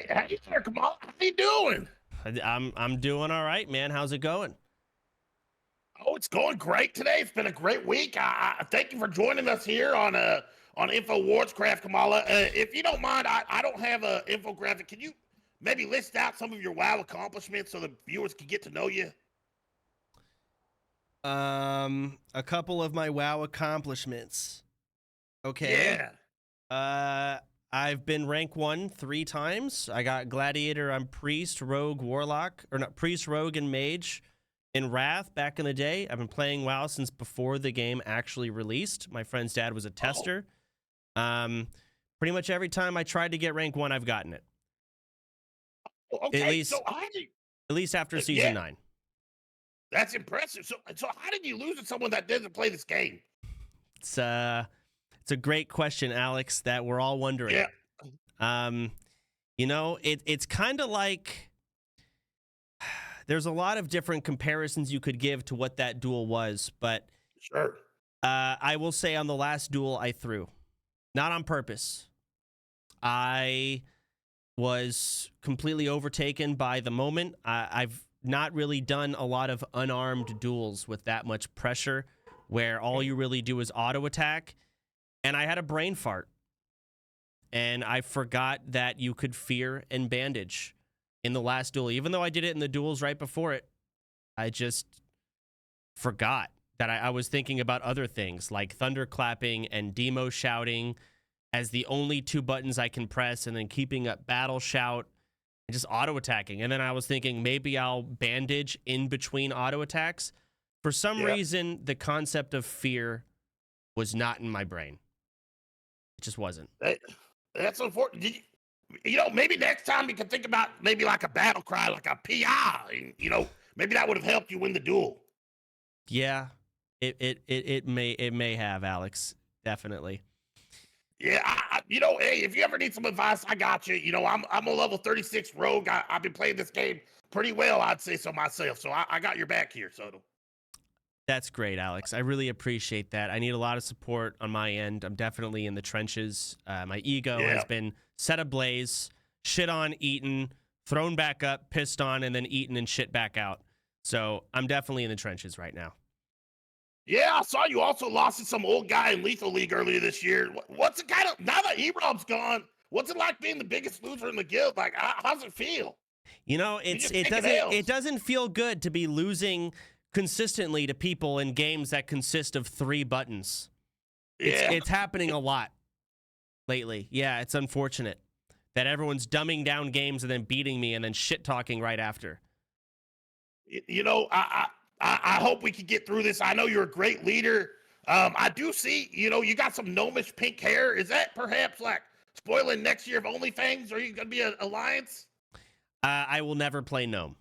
Hey there, Kamal. How you doing? I'm doing all right, man. How's it going? Oh, it's going great today. It's been a great week. I thank you for joining us here on InfoWarsCraft, Kamala. If you don't mind, I don't have a infographic. Can you maybe list out some of your WoW accomplishments so the viewers can get to know you? A couple of my WoW accomplishments. Okay. Yeah. Uh, I've been rank 1 3 times. I got Gladiator, I'm Priest, Rogue, Warlock, or not Priest, Rogue, and Mage in Wrath back in the day. I've been playing WoW since before the game actually released. My friend's dad was a Oh, tester. Um, Pretty much every time I tried to get rank 1, I've gotten it. At okay. So least how did at least after season yeah, 9. that's impressive. So how did you lose to someone that doesn't play this game? It's it's a great question, Alex, that we're all wondering. Yeah. Um, it's kind of like there's a lot of different comparisons you could give to what that duel was, but Sure. I will say on the last duel I threw, not on purpose. I was completely overtaken by the moment. I've not really done a lot of unarmed duels with that much pressure where all you really do is auto attack. And I had a brain fart. And I forgot that you could fear and bandage in the last duel. Even though I did it in the duels right before it, I just forgot that I was thinking about other things like thunderclapping and demo shouting as the only two buttons I can press, and then keeping up battle shout and just auto attacking. And then I was thinking maybe I'll bandage in between auto attacks. For some Yeah. reason, the concept of fear was not in my brain. It just wasn't. That, that's unfortunate. Maybe next time you can think about maybe like a battle cry, like a PI. And, maybe that would have helped you win the duel. Yeah, it may have, Alex. Definitely. Yeah, hey, if you ever need some advice, I got you. I'm a level 36 rogue. I've been playing this game pretty well, I'd say so myself. So I got your back here, Soto. That's great, Alex. I really appreciate that. I need a lot of support on my end. I'm definitely in the trenches. My ego Yeah. has been set ablaze, shit on, eaten, thrown back up, pissed on, and then eaten and shit back out. So I'm definitely in the trenches right now. Yeah, I saw you also lost to some old guy in Lethal League earlier this year. What's it kind of now that E-Rob's gone? What's it like being the biggest loser in the guild? Like, how's it feel? You know, You it's just it taking doesn't it L's. doesn't feel good to be losing consistently to people in games that consist of 3 buttons. It's Yeah. it's happening a lot lately. Yeah, it's unfortunate that everyone's dumbing down games and then beating me and then shit talking right after. I hope we can get through this. I know you're a great leader. I do see, you got some gnomish pink hair. Is that perhaps like spoiling next year of OnlyFangs? Are you gonna be an alliance? I will never play gnome.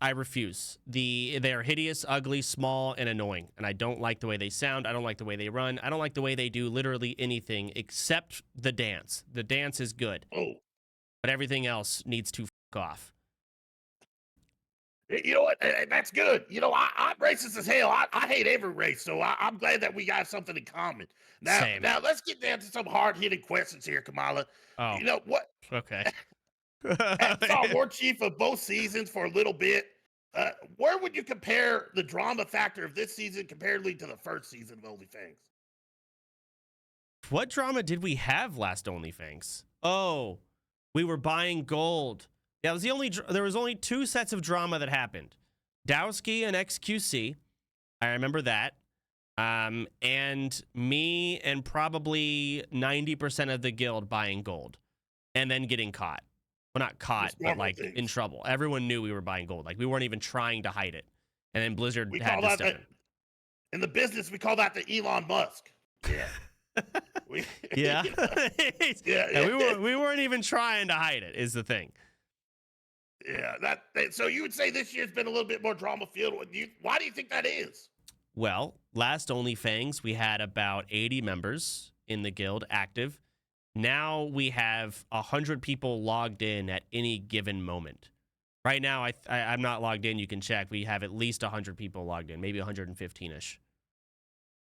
I refuse. They're hideous, ugly, small, and annoying, and I don't like the way they sound. I don't like the way they run. I don't like the way they do literally anything except the dance. The dance is good, Oh, but everything else needs to fuck off. you know what? That's good. I'm racist as hell. I hate every race, so I'm glad that we got something in common. Now, Same. now let's get down to some hard hitting questions here, Kamala. Oh, You know what? okay. Saw War Chief of both seasons for a little bit. Where would you compare the drama factor of this season comparatively to the first season of OnlyFangs? What drama did we have last OnlyFangs? Oh, we were buying gold. Yeah, it was there was only 2 sets of drama that happened. Dowski and XQC. I remember that. And me and probably 90% of the guild buying gold and then getting caught. Well, not caught, Just but normal like in things. trouble. Everyone knew we were buying gold. Like we weren't even trying to hide it. And then Blizzard We had call to that step in. in the business. We call that the Elon Musk. Yeah. We, Yeah. you know, And yeah, we weren't even trying to hide it, is the thing. yeah. So you would say this year's been a little bit more drama filled. Why do you think that is? Well, last OnlyFangs, we had about 80 members in the guild active. Now we have 100 people logged in at any given moment. Right now, I'm not logged in. You can check. We have at least 100 people logged in, maybe 115-ish.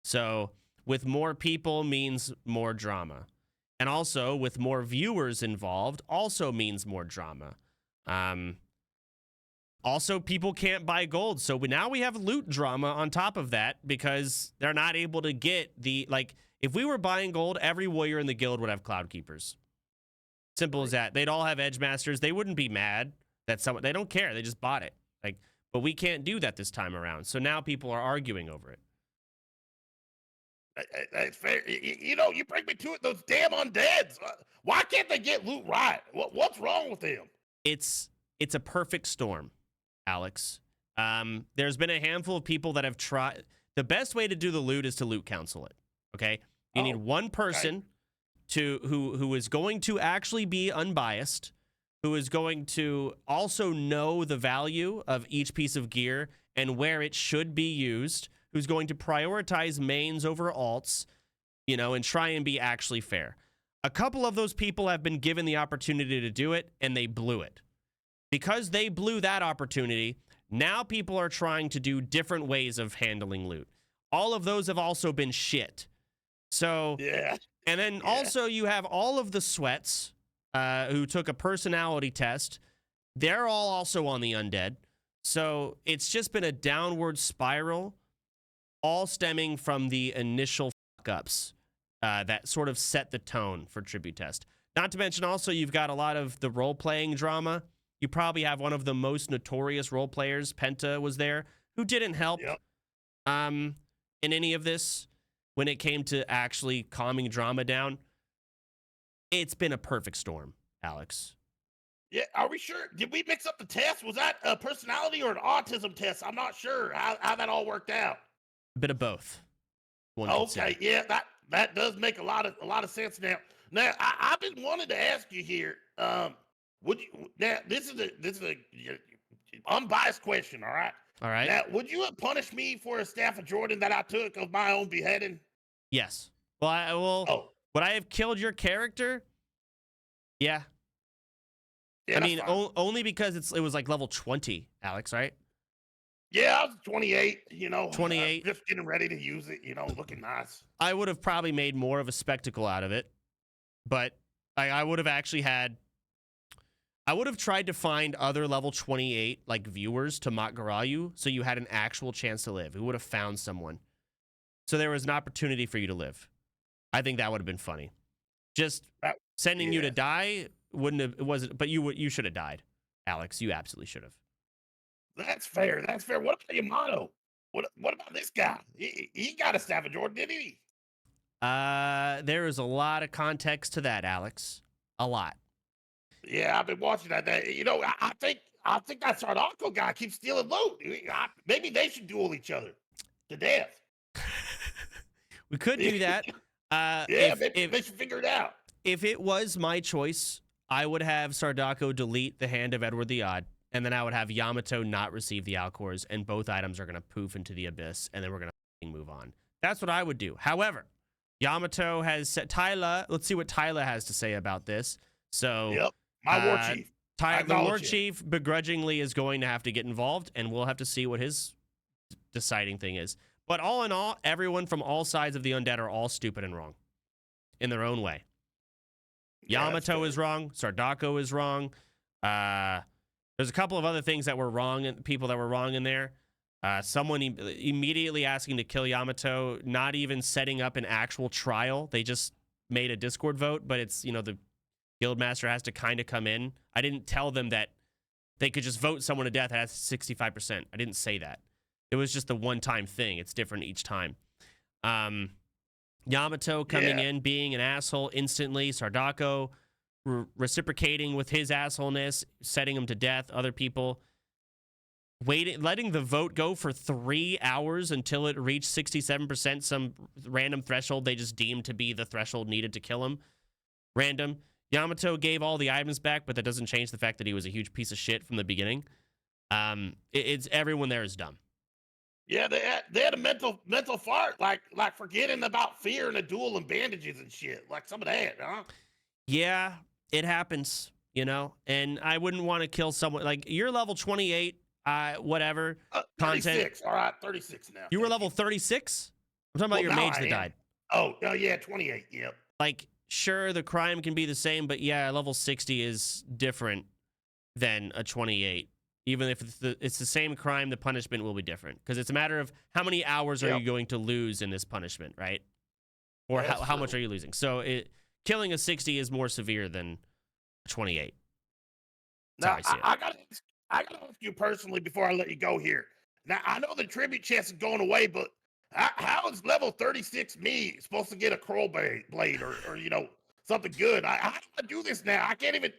So with more people means more drama. And also, with more viewers involved, also means more drama. Also, people can't buy gold. So now we have loot drama on top of that because they're not able to get the, like, if we were buying gold, every warrior in the guild would have cloud keepers. Simple as that. They'd all have edge masters. They wouldn't be mad that someone, they don't care. They just bought it. Like, but we can't do that this time around. So now people are arguing over it. That's fair. You know, you bring me to it. Those damn undeads. Why can't they get loot right? What's wrong with them? It's a perfect storm, Alex. There's been a handful of people that have tried. The best way to do the loot is to loot council it. Okay, you need one person who is going to actually be unbiased, who is going to also know the value of each piece of gear and where it should be used, who's going to prioritize mains over alts, you know, and try and be actually fair. A couple of those people have been given the opportunity to do it, and they blew it. Because they blew that opportunity, now people are trying to do different ways of handling loot. All of those have also been shit. So, yeah. And then also you have all of the sweats who took a personality test. They're all also on the undead. So it's just been a downward spiral, all stemming from the initial fuck-ups that sort of set the tone for Tribute Test. Not to mention also you've got a lot of the role-playing drama. You probably have one of the most notorious role players, Penta, was there, who didn't help in any of this when it came to actually calming drama down. It's been a perfect storm, Alex. Yeah, are we sure? Did we mix up the test? Was that a personality or an autism test? I'm not sure how that all worked out. A bit of both. Okay, yeah, that does make a lot of sense now. Now, I've been wanting to ask you here. Would you now? This is a unbiased question. All right. All right. Now, would you have punished me for a staff of Jordan that I took of my own beheading? Yes. Well, would I have killed your character? Yeah. I mean, only because it was like level 20, Alex, right? Yeah, I was 28. You know, 28. Just getting ready to use it. You know, looking nice. I would have probably made more of a spectacle out of it, but I would have actually had. I would have tried to find other level 28 like viewers to Matgarayu so you had an actual chance to live. We would have found someone. So there was an opportunity for you to live. I think that would have been funny. Just sending you to die wouldn't have, it wasn't, but you should have died, Alex. You absolutely should have. That's fair. That's fair. What about Yamato? What about this guy? He got a staff of Jordan, didn't he? There is a lot of context to that, Alex. A lot. Yeah, I've been watching that. You know, I think that Sardako guy keeps stealing loot. Maybe they should duel each other to death. We could do that. Yeah, they should figure it out. If it was my choice, I would have Sardako delete the Hand of Edward the Odd, and then I would have Yamato not receive the Alcors, and both items are going to poof into the abyss, and then we're going to move on. That's what I would do. However, Yamato has set Tyla. Let's see what Tyla has to say about this. So, yep, my war chief. The war chief begrudgingly is going to have to get involved, and we'll have to see what his deciding thing is. But all in all, everyone from all sides of the undead are all stupid and wrong in their own way. Yamato is wrong. Sardako is wrong. There's a couple of other things that were wrong, and people that were wrong in there. Someone immediately asking to kill Yamato, not even setting up an actual trial. They just made a Discord vote, but it's, you know, the guildmaster has to kind of come in. I didn't tell them that they could just vote someone to death at 65%. I didn't say that. It was just a one-time thing. It's different each time. Yamato coming in, being an asshole instantly. Sardako reciprocating with his assholeness, setting him to death. Other people letting the vote go for 3 hours until it reached 67%, some random threshold they just deemed to be the threshold needed to kill him. Random. Yamato gave all the items back, but that doesn't change the fact that he was a huge piece of shit from the beginning. It's everyone there is dumb. Yeah, they had a mental fart, like forgetting about fear and a duel and bandages and shit, like some of that, huh? Yeah, it happens, you know. And I wouldn't want to kill someone like you're level 28, whatever. 36. All right, 36 now. You were level 36. I'm talking about your mage that died. Oh, yeah, 28. Yep. Like sure, the crime can be the same, but yeah, level 60 is different than a 28. Even if it's the same crime, the punishment will be different because it's a matter of how many hours are Yep. you going to lose in this punishment, right? Or That's how much true. are you losing? So killing a 60 is more severe than a 28. That's how Now, I see it. I gotta ask you personally before I let you go here. Now, I know the tribute chest is going away, but how is level 36 me supposed to get a curl blade or something good? How do I do this now? I can't even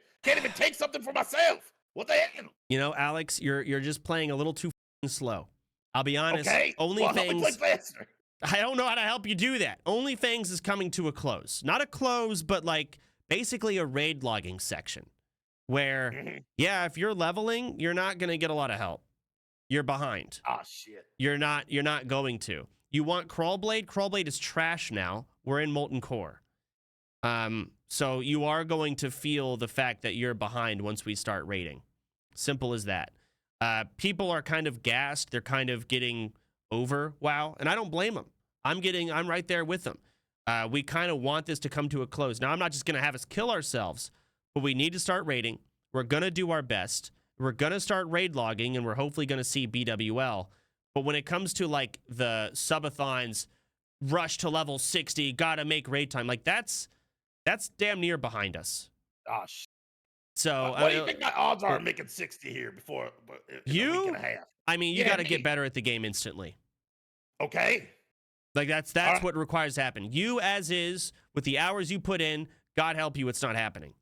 take something for myself. What the hell? You know, Alex, you're just playing a little too slow. I'll be honest. Okay, well, help me play OnlyFangs. faster. I don't know how to help you do that. OnlyFangs is coming to a close. Not a close, but like basically a raid logging section where, Mhm. yeah, if you're leveling, you're not going to get a lot of help. You're behind. Oh shit. You're not going to. You want Crawlblade? Crawlblade is trash now. We're in Molten Core. So you are going to feel the fact that you're behind once we start raiding. Simple as that. People are kind of gassed. They're kind of getting over WoW, and I don't blame them. I'm right there with them. We kind of want this to come to a close. Now, I'm not just going to have us kill ourselves, but we need to start raiding. We're going to do our best. We're going to start raid logging, and we're hopefully going to see BWL. But when it comes to like the subathons, rush to level 60, gotta make raid time, like that's damn near behind us. Oh shit. So What do you think my odds are of making 60 here in a week and a half? I mean, you Yeah, got to me. get better at the game instantly. Okay. Like that's right. what requires to happen. You as is with the hours you put in, God help you, it's not happening.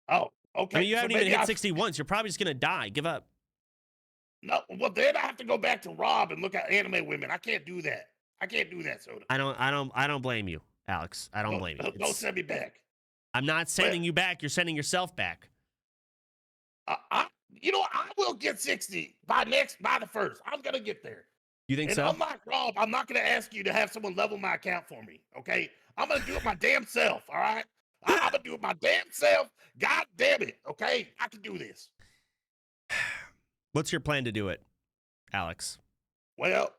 Oh, okay. I mean, you So haven't even maybe hit 60 once. You're probably just gonna die. Give up. No, well then I have to go back to Rob and look at anime women. I can't do that. I can't do that, Soda. I don't blame you, Alex. I don't blame you. Don't send me back. I'm not sending But you back. You're sending yourself back. I will get 60 by the first. I'm gonna get there. You think And so? unlike Rob, I'm not gonna ask you to have someone level my account for me. Okay, I'm gonna do it my damn self. All right, I'm gonna do it my damn self. God damn it. Okay, I can do this. What's your plan to do it, Alex? Well,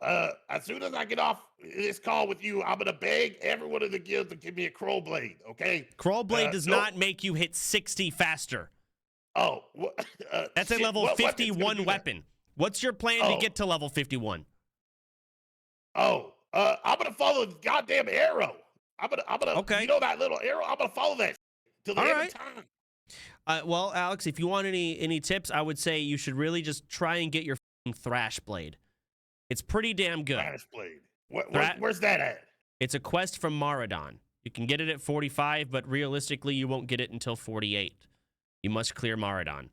as soon as I get off this call with you, I'm gonna beg everyone in the guild to give me a crow blade. Okay. Crawlblade does no- not make you hit 60 faster. Oh, That's a shit, level what weapon's gonna 51 do that? weapon. What's your plan to Oh. get to level 51? Oh, I'm gonna follow the goddamn arrow. I'm gonna. Okay. You know that little arrow? I'm gonna follow that till the All end right. of time. Well, Alex, if you want any tips, I would say you should really just try and get your thrash blade. It's pretty damn good. Spanish blade. Where's that at? It's a quest from Maradon. You can get it at 45, but realistically, you won't get it until 48. You must clear Maradon.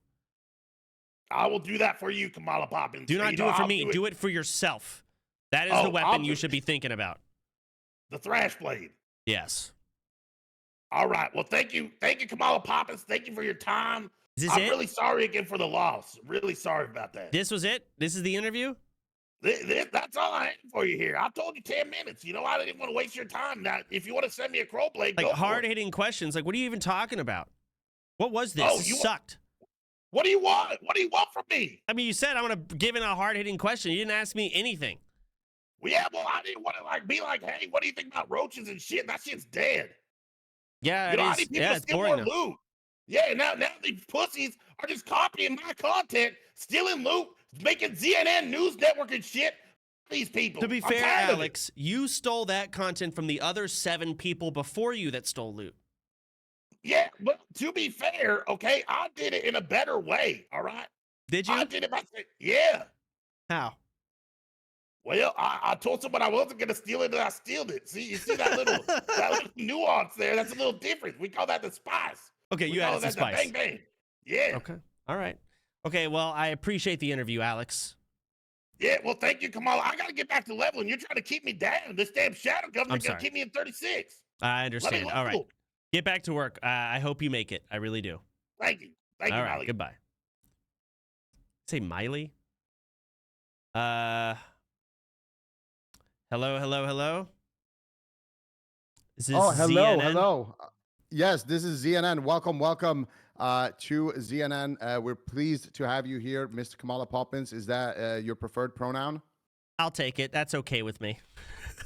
I will do that for you, Kamala Poppins. Do not do it for me. Do it for yourself. That is the weapon you should be thinking about. The thrash blade. Yes. All right. Well, thank you, Kamala Poppins. Thank you for your time. I'm really sorry again for the loss. Really sorry about that. This was it? This is the interview? That's all I had for you here. I told you 10 minutes. I didn't want to waste your time. Now, if you want to send me a crow blade, Like go for it. hard-hitting questions. Like, what are you even talking about? What was this? Oh, This sucked. What do you want? What do you want from me? I mean, you said I'm going to give in a hard-hitting question. You didn't ask me anything. Well, yeah, I didn't want to be like, hey, what do you think about roaches and shit? That shit's dead. Yeah, You know, I it need is. people Yeah, to it's steal boring more now. loot. Yeah, now these pussies are just copying my content, stealing loot, making CNN News Network and shit. These people. To be I'm fair, tired of it. Alex, you stole that content from the other 7 people before you that stole loot. Yeah, but to be fair, okay, I did it in a better way, all right? Did you? I did it by saying, yeah. How? Well, I told someone I wasn't going to steal it, and I stealed it. See, you see that little nuance there? That's a little different. We call that the spice. Okay, We you call added some that the spice. bang bang. Yeah. Okay. All right. Okay, well, I appreciate the interview, Alex. Yeah, well, thank you, Kamala. I got to get back to leveling. You're trying to keep me down. This damn shadow governor's going to keep me in 36. I understand. All right. Get back to work. I hope you make it. I really do. Thank you. Thank you, All right. Miley. Goodbye. Say Miley? Hello? Is this hello, ZNN? hello. Yes, this is ZNN. Welcome to ZNN. We're pleased to have you here, Mr. Kamala Poppins. Is that your preferred pronoun? I'll take it. That's okay with me.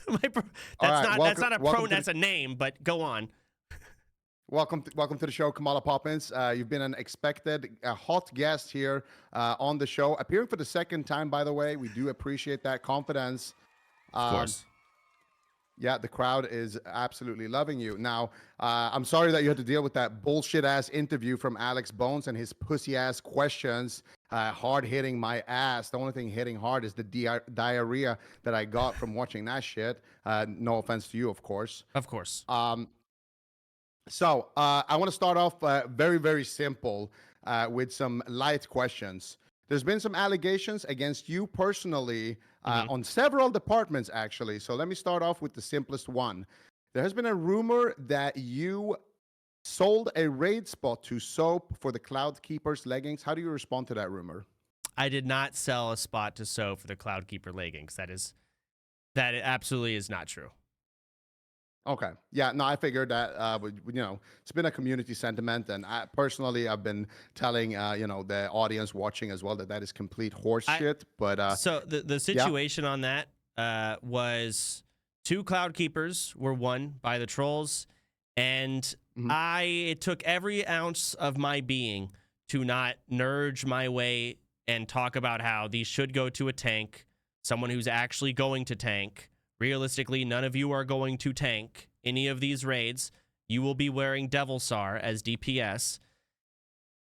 That's right, not a pronoun. That's a name. But go on. Welcome to the show, Kamala Poppins. You've been an expected hot guest here on the show, appearing for the second time, by the way. We do appreciate that confidence. Of course. Yeah, the crowd is absolutely loving you. Now, I'm sorry that you had to deal with that bullshit ass interview from Alex Bones and his pussy ass questions, hard hitting my ass. The only thing hitting hard is the diarrhea that I got from watching that shit. No offense to you, of course. Of course. So I want to start off very, very simple with some light questions. There's been some allegations against you personally on several departments, actually. So let me start off with the simplest one. There has been a rumor that you sold a raid spot to Soap for the Cloud Keeper's leggings. How do you respond to that rumor? I did not sell a spot to Soap for the Cloudkeeper leggings. That absolutely is not true. Okay. Yeah, no, I figured that, it's been a community sentiment. And I've been telling, the audience watching as well that is complete horse shit. But so the situation on that was 2 Cloud Keepers were won by the trolls. And it took every ounce of my being to not nudge my way and talk about how these should go to a tank, someone who's actually going to tank. Realistically, none of you are going to tank any of these raids. You will be wearing Devil Sar as DPS.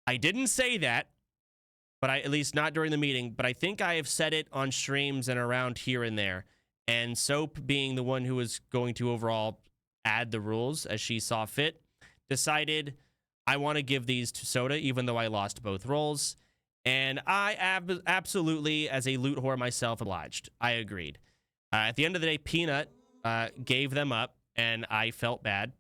I didn't say that, but at least not during the meeting, but I think I have said it on streams and around here and there. And Soap, being the one who was going to overall add the rules as she saw fit, decided I want to give these to Soda, even though I lost both roles. And I absolutely, as a loot whore myself, obliged. I agreed. At the end of the day, Peanut gave them up, and I felt bad.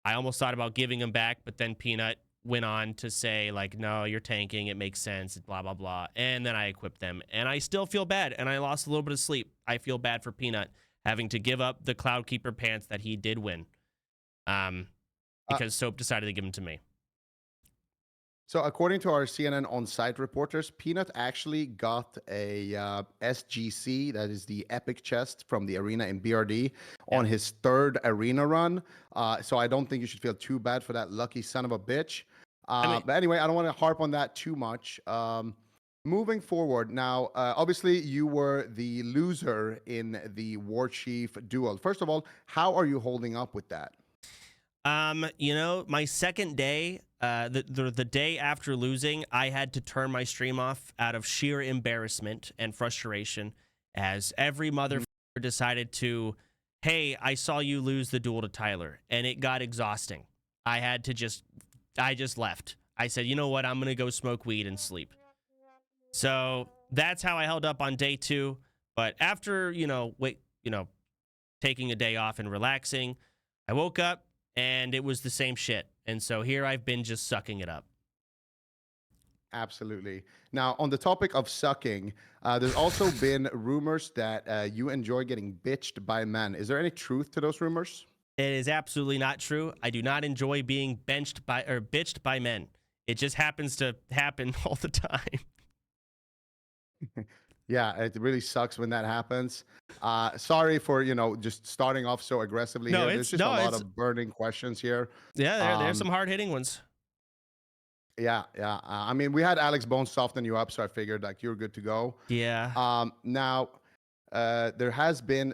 I almost thought about giving them back, but then Peanut went on to say, like, no, you're tanking. It makes sense, blah, blah, blah. And then I equipped them, and I still feel bad, and I lost a little bit of sleep. I feel bad for Peanut having to give up the Cloudkeeper pants that he did win because Soap decided to give them to me. So according to our CNN on-site reporters, Peanut actually got a SGC, that is the epic chest from the arena in BRD, on his 3rd arena run. So I don't think you should feel too bad for that lucky son of a bitch. But anyway, I don't want to harp on that too much. Moving forward, now, obviously you were the loser in the War Chief duel. First of all, how are you holding up with that? My second day, the day after losing, I had to turn my stream off out of sheer embarrassment and frustration as every motherfucker decided to, hey, I saw you lose the duel to Tyler, and it got exhausting. I just left. I said, you know what? I'm going to go smoke weed and sleep. So that's how I held up on day 2. But after, taking a day off and relaxing, I woke up, and it was the same shit. And so here I've been just sucking it up. Absolutely. Now, on the topic of sucking, there's also been rumors that you enjoy getting bitched by men. Is there any truth to those rumors? It is absolutely not true. I do not enjoy being bitched by men. It just happens to happen all the time. Yeah, it really sucks when that happens. Sorry for, just starting off so aggressively here. There's just a lot of burning questions here. Yeah, there's some hard-hitting ones. Yeah. I mean, we had Alex Bones soften you up, so I figured, like, you're good to go. Yeah. Now, there has been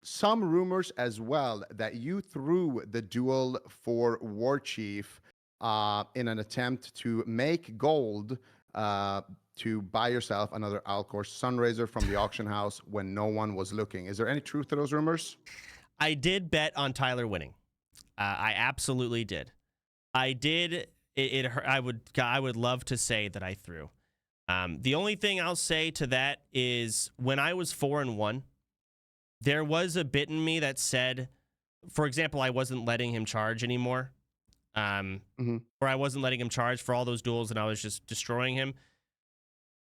some rumors as well that you threw the duel for War Chief in an attempt to make gold to buy yourself another Alcor Sunraiser from the auction house when no one was looking. Is there any truth to those rumors? I did bet on Tyler winning. I absolutely did. I did. I would love to say that I threw. The only thing I'll say to that is when I was 4-1, there was a bit in me that said, for example, I wasn't letting him charge anymore. Or I wasn't letting him charge for all those duels and I was just destroying him.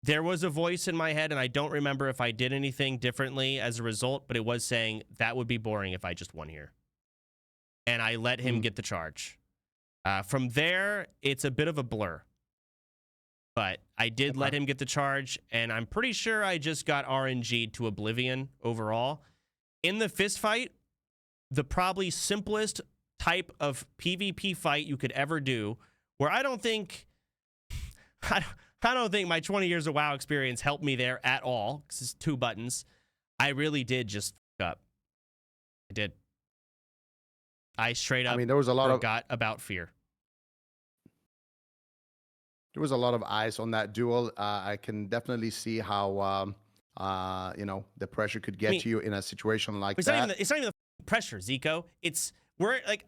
There was a voice in my head, and I don't remember if I did anything differently as a result, but it was saying that would be boring if I just won here. And I let him get the charge. From there, it's a bit of a blur. But I did let him get the charge, and I'm pretty sure I just got RNG'd to oblivion overall. In the fist fight, the probably simplest type of PvP fight you could ever do, where I don't think I don't think my 20 years of WoW experience helped me there at all, because it's 2 buttons. I really did just f up. I did. I straight up there was a lot forgot about fear. there was a lot of eyes on that duel. I can definitely see how the pressure could get to you in a situation like that. It's not even the pressure, ZIQO. We're like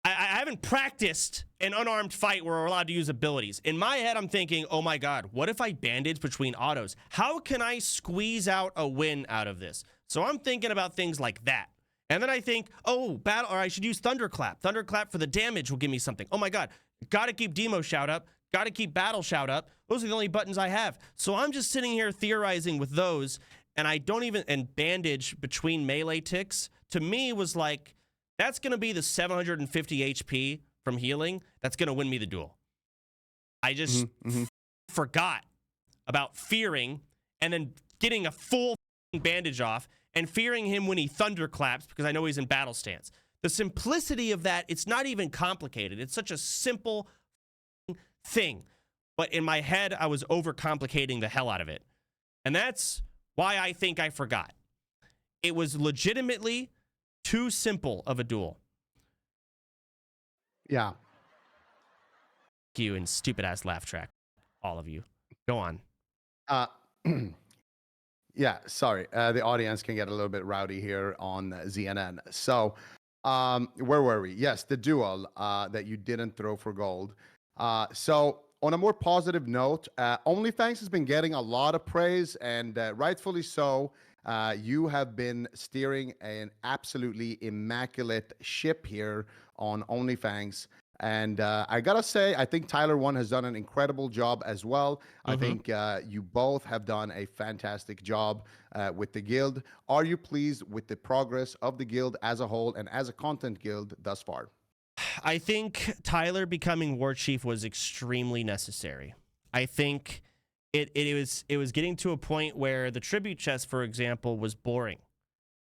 I haven't practiced an unarmed fight where we're allowed to use abilities. In my head, I'm thinking, oh my God, what if I bandage between autos? How can I squeeze out a win out of this? So I'm thinking about things like that. And then I think, oh, I should use Thunderclap. Thunderclap for the damage will give me something. Oh my God, gotta keep Demo shout up, gotta keep Battle shout up. Those are the only buttons I have. So I'm just sitting here theorizing with those, and and bandage between melee ticks, to me was like, that's going to be the 750 HP from healing. That's going to win me the duel. I just forgot about fearing and then getting a full bandage off and fearing him when he thunderclaps because I know he's in battle stance. The simplicity of that, it's not even complicated. It's such a simple thing. But in my head, I was overcomplicating the hell out of it. And that's why I think I forgot. It was legitimately too simple of a duel. Yeah. You and stupid ass laugh track, all of you. Go on. Yeah, sorry. The audience can get a little bit rowdy here on ZNN. So, where were we? Yes, the duel that you didn't throw for gold. So, on a more positive note, OnlyFangs has been getting a lot of praise, and rightfully so. You have been steering an absolutely immaculate ship here on OnlyFangs. And I got to say, I think Tyler 1 has done an incredible job as well. I think you both have done a fantastic job with the guild. Are you pleased with the progress of the guild as a whole and as a content guild thus far? I think Tyler becoming war chief was extremely necessary. I think it was getting to a point where the tribute chest, for example, was boring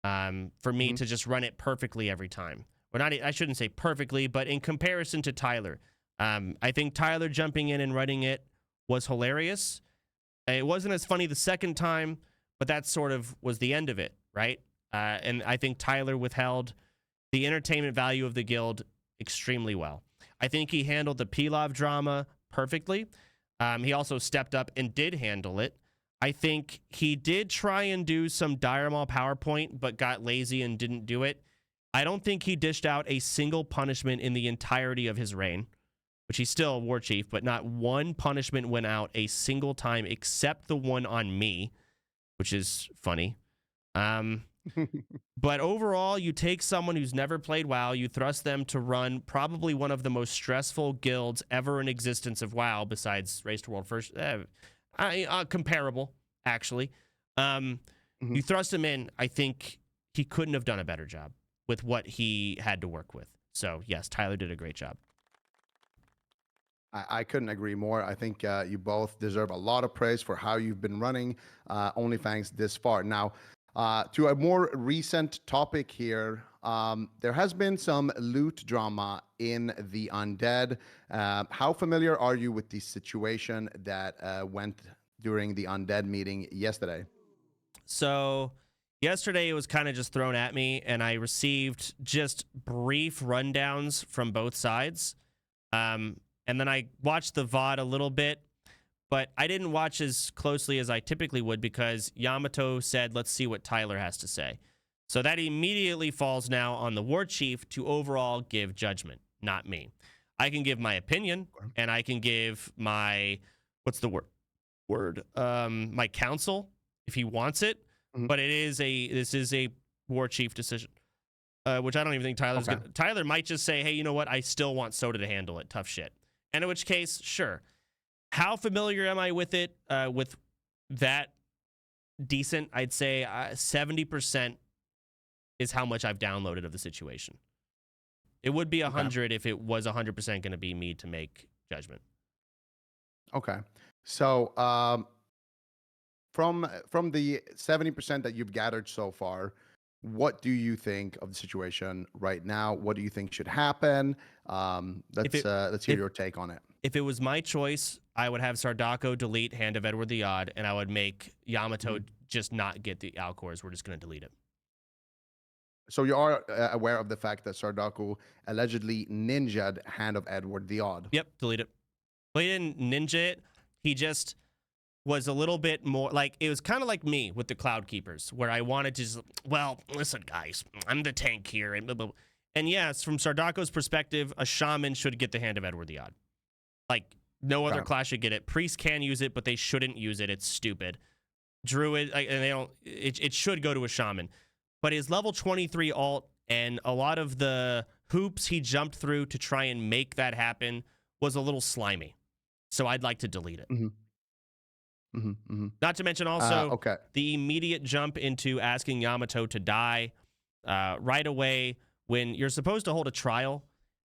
for me to just run it perfectly every time. Well, I shouldn't say perfectly, but in comparison to Tyler, I think Tyler jumping in and running it was hilarious. It wasn't as funny the second time, but that sort of was the end of it, right? And I think Tyler withheld the entertainment value of the guild extremely well. I think he handled the Pilaf drama perfectly. He also stepped up and did handle it. I think he did try and do some Dire Maul PowerPoint, but got lazy and didn't do it. I don't think he dished out a single punishment in the entirety of his reign, which he's still a war chief, but not one punishment went out a single time except the one on me, which is funny. But overall, you take someone who's never played WoW, you thrust them to run probably one of the most stressful guilds ever in existence of WoW, besides Race to World First. Comparable, actually. You thrust him in, I think he couldn't have done a better job with what he had to work with. So, yes, Tyler did a great job. I couldn't agree more. I think you both deserve a lot of praise for how you've been running OnlyFangs this far. Now, to a more recent topic here, there has been some loot drama in the Undead. How familiar are you with the situation that went during the Undead meeting yesterday? So yesterday it was kind of just thrown at me, and I received just brief rundowns from both sides. And then I watched the VOD a little bit, but I didn't watch as closely as I typically would because Yamato said, let's see what Tyler has to say. So that immediately falls now on the war chief to overall give judgment, not me. I can give my opinion, and I can give my, what's the word? My counsel if he wants it, but this is a war chief decision, which I don't even think Tyler's gonna. Tyler might just say, hey, you know what? I still want Soda to handle it. Tough shit. And in which case, sure. How familiar am I with it? With that decent, I'd say 70% is how much I've downloaded of the situation. It would be 100 if it was 100% going to be me to make judgment. Okay. So from the 70% that you've gathered so far, what do you think of the situation right now? What do you think should happen? If it Let's hear if your take on it. if it was my choice, I would have Sardako delete Hand of Edward the Odd, and I would make Yamato Mhm. just not get the Alcors. We're just going to delete it. So you are aware of the fact that Sardaku allegedly ninja'd Hand of Edward the Odd. Yep, delete it. Well, he didn't ninja it. He just was a little bit more like, it was kind of like me with the Cloud Keepers, where I wanted to just, well, listen, guys, I'm the tank here. And, blah, blah, blah. And yes, from Sardako's perspective, a shaman should get the Hand of Edward the Odd. Like, no other Okay. class should get it. Priests can use it, but they shouldn't use it. It's stupid. Druid, and they don't, it should go to a shaman. But his level 23 alt and a lot of the hoops he jumped through to try and make that happen was a little slimy. So I'd like to delete it. Not to mention also Okay. the immediate jump into asking Yamato to die right away when you're supposed to hold a trial.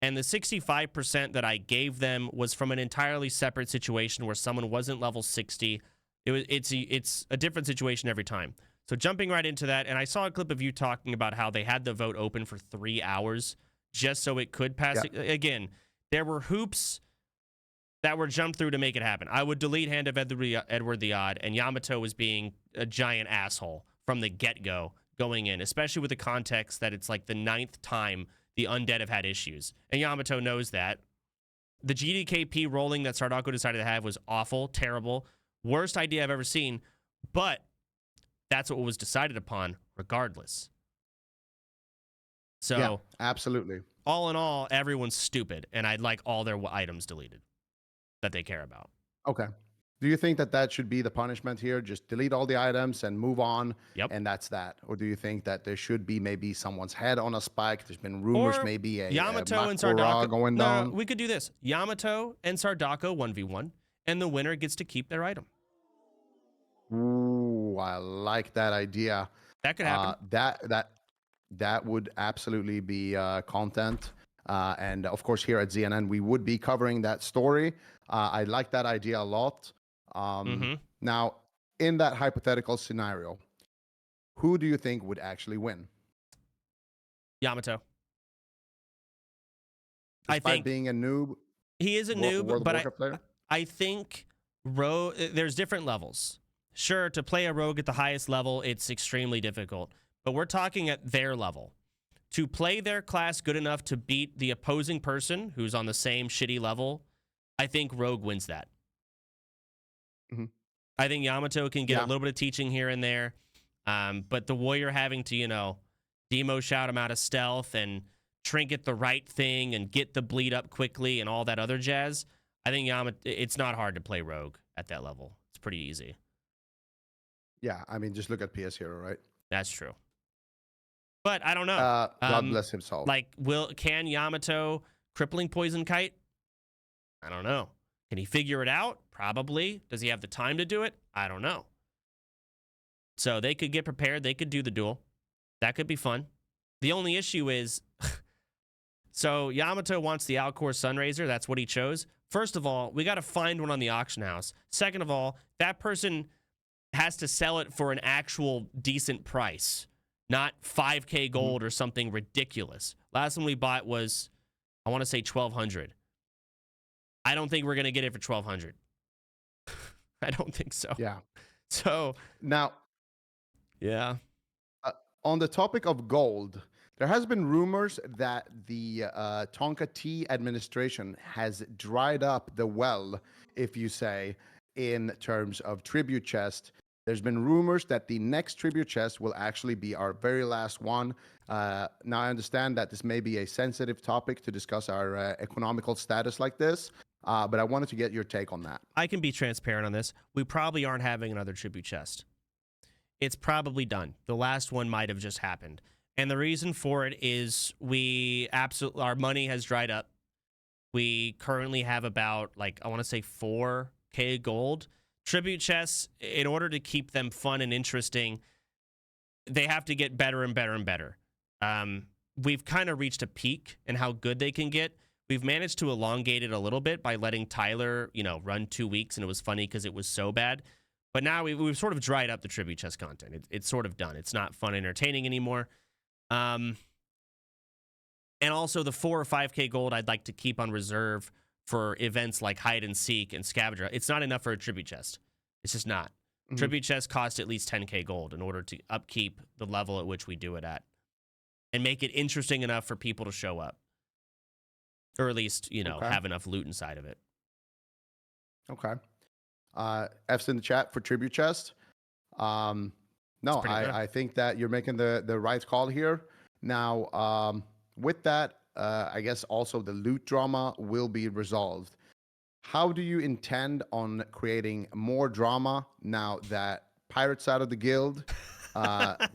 And the 65% that I gave them was from an entirely separate situation where someone wasn't level 60. It's a different situation every time. So jumping right into that, and I saw a clip of you talking about how they had the vote open for 3 hours just so it could pass. Yeah. Again, there were hoops that were jumped through to make it happen. I would delete Hand of Edward the Odd, and Yamato was being a giant asshole from the get-go going in, especially with the context that it's like the 9th time the undead have had issues. And Yamato knows that. The GDKP rolling that Sardako decided to have was awful, terrible, worst idea I've ever seen, but that's what was decided upon regardless. So, Yeah, absolutely. all in all, everyone's stupid, and I'd like all their items deleted that they care about. Okay. Do you think that should be the punishment here? Just delete all the items and move on, Yep. and that's that? Or do you think that there should be maybe someone's head on a spike? There's been rumors Or maybe a Yamato and Makura Sardako going No, down. we could do this. Yamato and Sardako 1v1, and the winner gets to keep their item. Ooh, I like that idea. That could happen. That would absolutely be content. And of course, here at ZNN, we would be covering that story. I like that idea a lot. Now, in that hypothetical scenario, who do you think would actually win? Yamato. I Despite think being a noob, he is a noob, World of but Warcraft player? I think there's different levels. Sure, to play a rogue at the highest level, it's extremely difficult. But we're talking at their level. To play their class good enough to beat the opposing person who's on the same shitty level, I think rogue wins that. Mhm. I think Yamato can get Yeah. a little bit of teaching here and there. But the warrior having to, demo shout him out of stealth and trinket the right thing and get the bleed up quickly and all that other jazz, I think it's not hard to play rogue at that level. It's pretty easy. Yeah, I mean, just look at PS Hero, right? That's true. But I don't know. God bless himself. Like, can Yamato crippling poison kite? I don't know. Can he figure it out? Probably. Does he have the time to do it? I don't know. So they could get prepared. They could do the duel. That could be fun. The only issue is, so Yamato wants the Alcor Sunraiser. That's what he chose. First of all, we got to find one on the auction house. Second of all, that person has to sell it for an actual decent price, not 5K gold or something ridiculous. Last one we bought was, I want to say 1,200. I don't think we're going to get it for 1,200. I don't think so. Yeah. So Now, yeah. on the topic of gold, there has been rumors that the Tonka T administration has dried up the well, if you say, in terms of tribute chest. There's been rumors that the next tribute chest will actually be our very last one. Now, I understand that this may be a sensitive topic to discuss our economical status like this, but I wanted to get your take on that. I can be transparent on this. We probably aren't having another tribute chest. It's probably done. The last one might have just happened. And the reason for it is our money has dried up. We currently have about, I want to say 4K gold. Tribute chests, in order to keep them fun and interesting, they have to get better and better and better. We've kind of reached a peak in how good they can get. We've managed to elongate it a little bit by letting Tyler, run 2 weeks, and it was funny because it was so bad. But now we've sort of dried up the tribute chest content. It's sort of done. It's not fun, entertaining anymore. And also the 4 or 5K gold I'd like to keep on reserve for events like hide and seek and scavenger. It's not enough for a tribute chest. It's just not. Mhm. Tribute chests cost at least 10K gold in order to upkeep the level at which we do it at and make it interesting enough for people to show up. Or at least, you know, Okay. have enough loot inside of it. Okay. F's in the chat for tribute chest. No, pretty good. I think that you're making the right call here. Now, with that, I guess also the loot drama will be resolved. How do you intend on creating more drama now that Pirates out of the guild,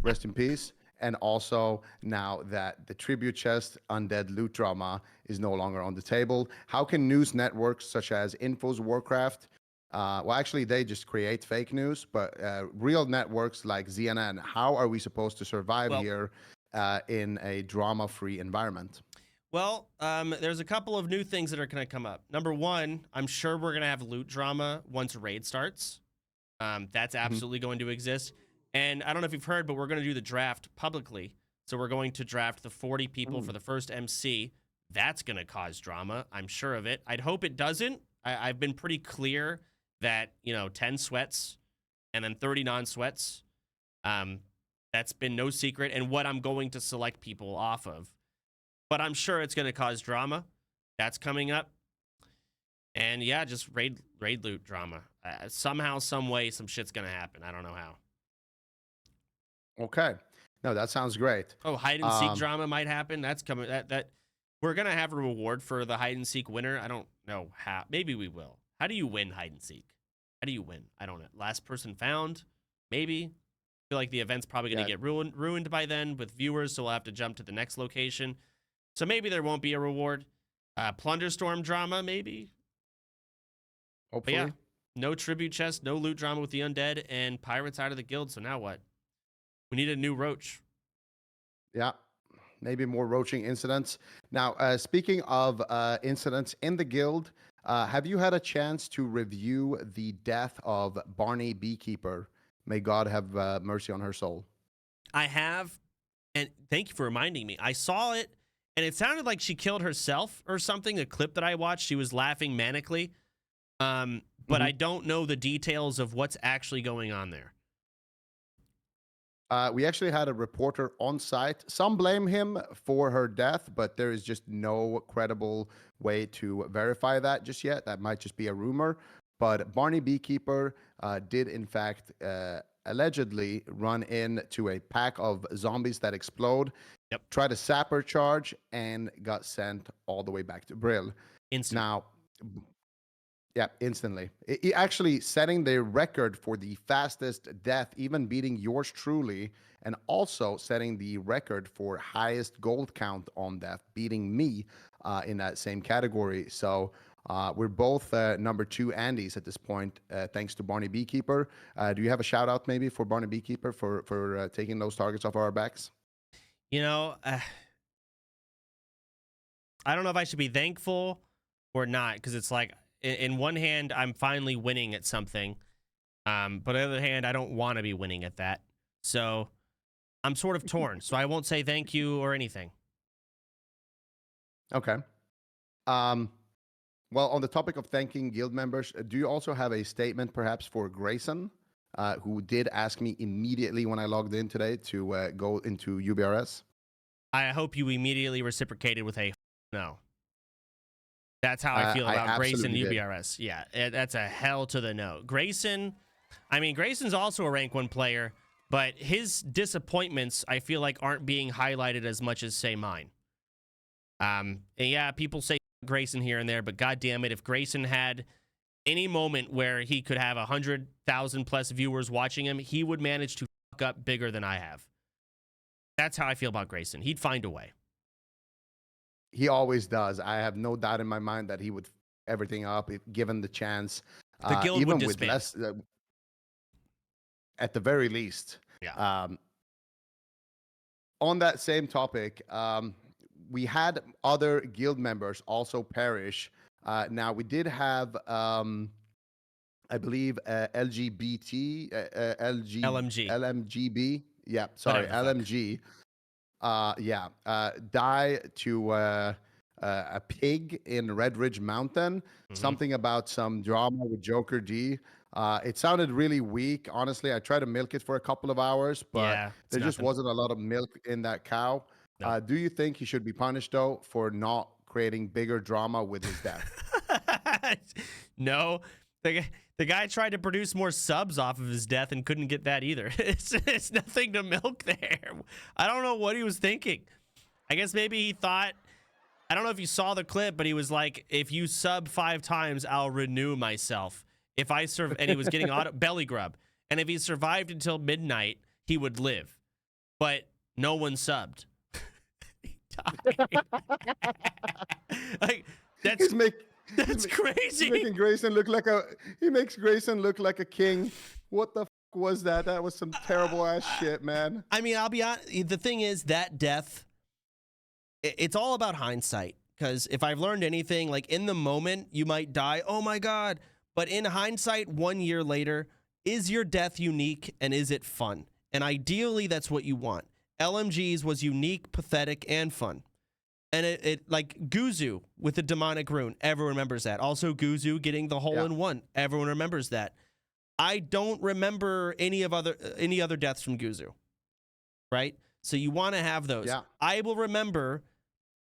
rest in peace, and also now that the tribute chest undead loot drama is no longer on the table? How can news networks such as Info's Warcraft, well, actually, they just create fake news, but real networks like CNN, how are we supposed to survive here in a drama-free environment? Well, there's a couple of new things that are going to come up. Number one, I'm sure we're going to have loot drama once raid starts. That's absolutely going to exist. And I don't know if you've heard, but we're going to do the draft publicly. So we're going to draft the 40 people for the first MC. That's going to cause drama. I'm sure of it. I'd hope it doesn't. I've been pretty clear that, you know, 10 sweats and then 30 non-sweats. That's been no secret and what I'm going to select people off of. But I'm sure it's going to cause drama. That's coming up. And yeah, just raid loot drama. Somehow, some way, some shit's going to happen. I don't know how. Okay. No, that sounds great. Oh, hide and seek drama might happen. That's coming. That we're going to have a reward for the hide and seek winner. I don't know how. Maybe we will. How do you win hide and seek? How do you win? I don't know. Last person found? Maybe. I feel like the event's probably going to get ruined by then with viewers, so we'll have to jump to the next location. So maybe there won't be a reward. Plunderstorm drama, maybe. Hopefully. But yeah, no tribute chest, no loot drama with the undead, and pirates out of the guild. So now what? We need a new roach. Yeah, maybe more roaching incidents. Now, speaking of incidents in the guild, have you had a chance to review the death of Barney Beekeeper? May God have mercy on her soul. I have, and thank you for reminding me. I saw it, and it sounded like she killed herself or something. A clip that I watched, she was laughing manically. But I don't know the details of what's actually going on there. We actually had a reporter on site. Some blame him for her death, but there is just no credible way to verify that just yet. That might just be a rumor. But Barney Beekeeper did, in fact, allegedly run into a pack of zombies that explode, tried a sapper charge, and got sent all the way back to Brill. Now, yeah, instantly. It actually setting the record for the fastest death, even beating yours truly, and also setting the record for highest gold count on death, beating me in that same category. So we're both number 2 Andys at this point, thanks to Barney Beekeeper. Do you have a shout out maybe for Barney Beekeeper for taking those targets off our backs? You know, I don't know if I should be thankful or not, because it's like, in one hand, I'm finally winning at something. But on the other hand, I don't want to be winning at that. So I'm sort of torn. So I won't say thank you or anything. Okay. Well, on the topic of thanking guild members, do you also have a statement perhaps for Grayson, who did ask me immediately when I logged in today to go into UBRS? I hope you immediately reciprocated with a no. That's how I feel about Grayson UBRS. Yeah, that's a hell to the no. Grayson, I mean, Grayson's also a rank 1 player, but his disappointments, I feel like, aren't being highlighted as much as, say, mine. And yeah, people say Grayson here and there, but God damn it, if Grayson had any moment where he could have 100,000 plus viewers watching him, he would manage to fuck up bigger than I have. That's how I feel about Grayson. He'd find a way. He always does. I have no doubt in my mind that he would everything up if given the chance. The guild even would with disband. less, at the very least. Yeah. On that same topic, we had other guild members also perish. Now we did have I believe LGBT, LMG. LMGB. Yeah, sorry, Whatever the fuck. LMG. Die to a pig in Red Ridge Mountain. Something about some drama with Joker D. It sounded really weak. Honestly, I tried to milk it for a couple of hours, but Yeah, it's there just nothing. wasn't a lot of milk in that cow. No. Do you think he should be punished though for not creating bigger drama with his death? No. The guy tried to produce more subs off of his death and couldn't get that either. It's nothing to milk there. I don't know what he was thinking. I guess maybe he thought, I don't know if you saw the clip, but he was like, if you sub 5 times, I'll renew myself. If I serve, and he was getting belly grub. And if he survived until midnight, he would live. But no one subbed. He died. Like, that's crazy. He's making Grayson look like he makes Grayson look like a king. What the was that? That was some terrible ass shit, man. I mean, I'll be honest. The thing is, that death, it's all about hindsight. Because if I've learned anything, like in the moment, you might die. Oh my God. But in hindsight, 1 year later, is your death unique and is it fun? And ideally, that's what you want. LMG's was unique, pathetic, and fun. And it like Guzu with the demonic rune. Everyone remembers that. Also, Guzu getting the hole in one. Everyone remembers that. I don't remember any other deaths from Guzu. Right? So you want to have those. Yeah. I will remember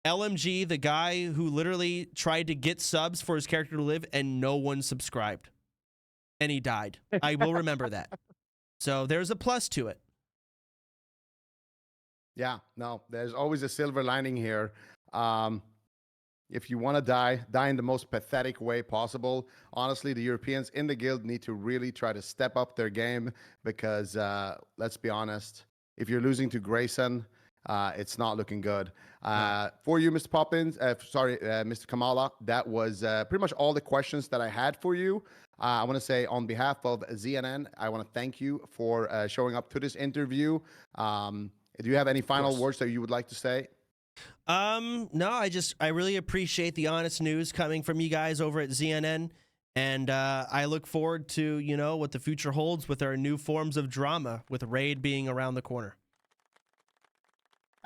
LMG, the guy who literally tried to get subs for his character to live and no one subscribed. And he died. I will remember that. So there's a plus to it. Yeah, no, there's always a silver lining here. If you want to die in the most pathetic way possible. Honestly, the Europeans in the guild need to really try to step up their game because, let's be honest, if you're losing to Grayson, it's not looking good. For you, Mr. Poppins, Mr. Kamala, that was pretty much all the questions that I had for you. I want to say on behalf of ZNN, I want to thank you for showing up to this interview. Do you have any final words that you would like to say? No, I really appreciate the honest news coming from you guys over at ZNN. And I look forward to, what the future holds with our new forms of drama, with Raid being around the corner.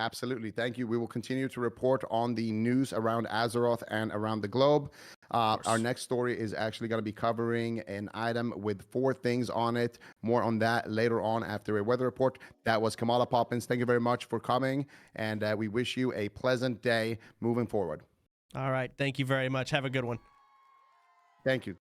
Absolutely. Thank you. We will continue to report on the news around Azeroth and around the globe. Our next story is actually going to be covering an item with 4 things on it. More on that later on after a weather report. That was Kamala Poppins. Thank you very much for coming. And we wish you a pleasant day moving forward. All right. Thank you very much. Have a good one. Thank you.